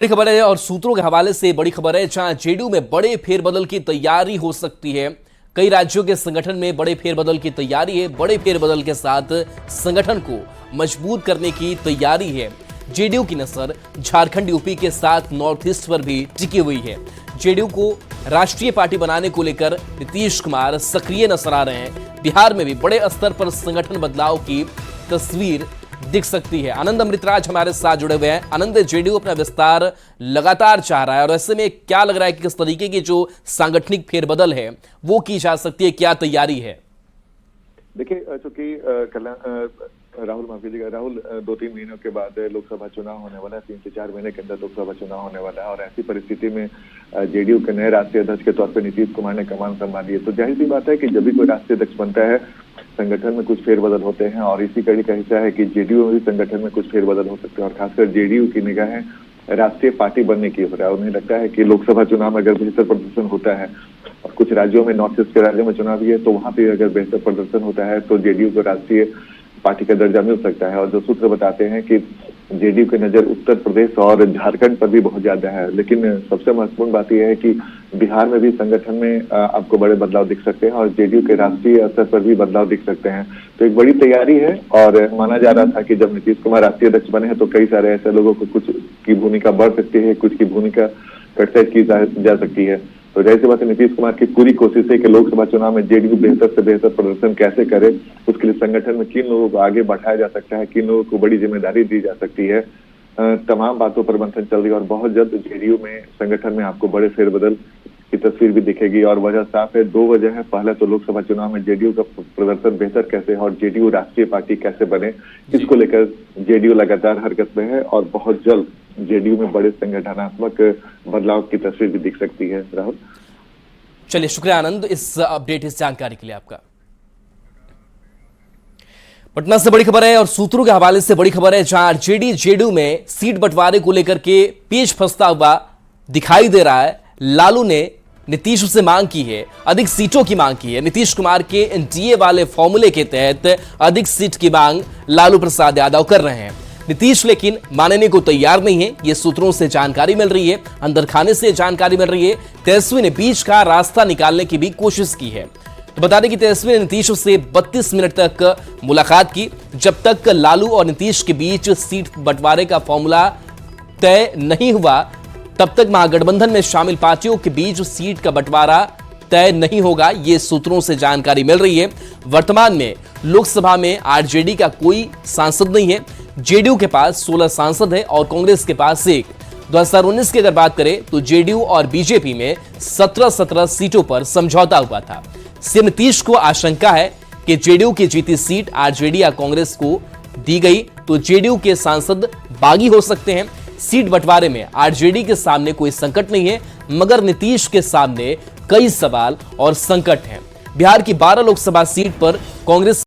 बड़ी खबर है और सूत्रों के हवाले से बड़ी खबर है जहां जेडीयू में बड़े फेरबदल की तैयारी हो सकती है। कई राज्यों के संगठन में बड़े फेरबदल की तैयारी है। बड़े फेरबदल के साथ संगठन को मजबूत करने की तैयारी है। जेडीयू की नजर झारखंड यूपी के साथ नॉर्थ ईस्ट पर भी टिकी हुई है। जेडीयू को राष्ट्रीय पार्टी बनाने को लेकर नीतीश कुमार सक्रिय नजर आ रहे हैं। बिहार में भी बड़े स्तर पर संगठन बदलाव की तस्वीर दिख सकती है। आनंद अमृतराज हमारे साथ जुड़े हुए हैं। आनंद, जेडीयू अपना विस्तार लगातार चाह रहा है और ऐसे में क्या लग रहा है कि किस तरीके की जो सांगठनिक फेरबदल है वो की जा सकती है, क्या तैयारी है? देखिए, चूंकि राहुल माफ कीजिएगा, राहुल 2-3 महीनों के बाद लोकसभा चुनाव होने वाला है। 3 से 4 महीने के अंदर लोकसभा चुनाव होने वाला है और ऐसी परिस्थिति में जेडीयू के नए राष्ट्रीय अध्यक्ष के तौर पर नीतीश कुमार ने कमान संभाली है। तो जाहिर सी बात है कि जब भी कोई राष्ट्रीय अध्यक्ष बनता है, संगठन में कुछ फेरबदल होते हैं और इसी कड़ी का हिस्सा है कि जेडीयू में भी संगठन में कुछ फेरबदल हो सकते हैं और खासकर जेडीयू की निगाहें राष्ट्रीय पार्टी बनने की हो रहा है। उन्हें लगता है कि लोकसभा चुनाव में अगर बेहतर प्रदर्शन होता है और कुछ राज्यों में, नॉर्थ ईस्ट के राज्यों में चुनाव भी है, तो वहां पर अगर बेहतर प्रदर्शन होता है तो जेडीयू को राष्ट्रीय पार्टी का दर्जा मिल सकता है। और जो सूत्र बताते हैं कि जेडीयू की नजर उत्तर प्रदेश और झारखंड पर भी बहुत ज्यादा है, लेकिन सबसे महत्वपूर्ण बात यह है कि बिहार में भी संगठन में आपको बड़े बदलाव दिख सकते हैं और जेडीयू के राष्ट्रीय स्तर पर भी बदलाव दिख सकते हैं। तो एक बड़ी तैयारी है और माना जा रहा था कि जब नीतीश कुमार राष्ट्रीय अध्यक्ष बने हैं तो कई सारे ऐसे लोगों को कुछ की भूमिका बढ़ सकती है, कुछ की भूमिका कटसाइज की जा सकती है। तो जाहिर सी बात है नीतीश कुमार की पूरी कोशिश है कि लोकसभा चुनाव में जेडीयू बेहतर से बेहतर प्रदर्शन कैसे करे, उसके लिए संगठन में किन लोगों को आगे बढ़ाया जा सकता है, किन लोगों को बड़ी जिम्मेदारी दी जा सकती है, तमाम बातों पर मंथन चल रही है और बहुत जल्द जेडीयू में, संगठन में आपको बड़े फेरबदल की तस्वीर भी दिखेगी। और वजह साफ है, 2 वजह है। पहले तो लोकसभा चुनाव में जेडीयू का प्रदर्शन बेहतर कैसे और जेडीयू राष्ट्रीय पार्टी कैसे बने, इसको लेकर जेडीयू लगातार हरकत में है और बहुत जल्द जेडीयू में बड़े संगठनात्मक बदलाव की तस्वीर भी दिख सकती है। राहुल, चलिए, शुक्रिया आनंद इस अपडेट, इस जानकारी के लिए आपका। पटना से बड़ी खबर है और सूत्रों के हवाले से बड़ी खबर है जहां जेडीयू में सीट बंटवारे को लेकर के पेच फंसता हुआ दिखाई दे रहा है। लालू ने नीतीश से मांग की है, अधिक सीटों की मांग की है। नीतीश कुमार के एनडीए वाले फॉर्मूले के तहत अधिक सीट की मांग लालू प्रसाद यादव कर रहे हैं। नीतीश लेकिन मानने को तैयार नहीं है, ये सूत्रों से जानकारी मिल रही है, अंदर खाने से जानकारी मिल रही है। तेजस्वी ने बीच का रास्ता निकालने की भी कोशिश की है। तो बता दें कि तेजस्वी ने नीतीश से 32 मिनट तक मुलाकात की। जब तक लालू और नीतीश के बीच सीट बंटवारे का फॉर्मूला तय नहीं हुआ, तब तक महागठबंधन में शामिल पार्टियों के बीच सीट का बंटवारा तय नहीं होगा, ये सूत्रों से जानकारी मिल रही है। वर्तमान में लोकसभा में आरजेडी का कोई सांसद नहीं है। जेडीयू के पास 16 सांसद है और कांग्रेस के पास 1। 2019 की अगर बात करें तो जेडीयू और बीजेपी में 17 सीटों पर समझौता हुआ था। सीएम नीतीश को आशंका है कि जेडीयू की जीती सीट आरजेडी या कांग्रेस को दी गई तो जेडीयू के सांसद बागी हो सकते हैं। सीट बंटवारे में आरजेडी के सामने कोई संकट नहीं है, मगर नीतीश के सामने कई सवाल और संकट हैं। बिहार की 12 लोकसभा सीट पर कांग्रेस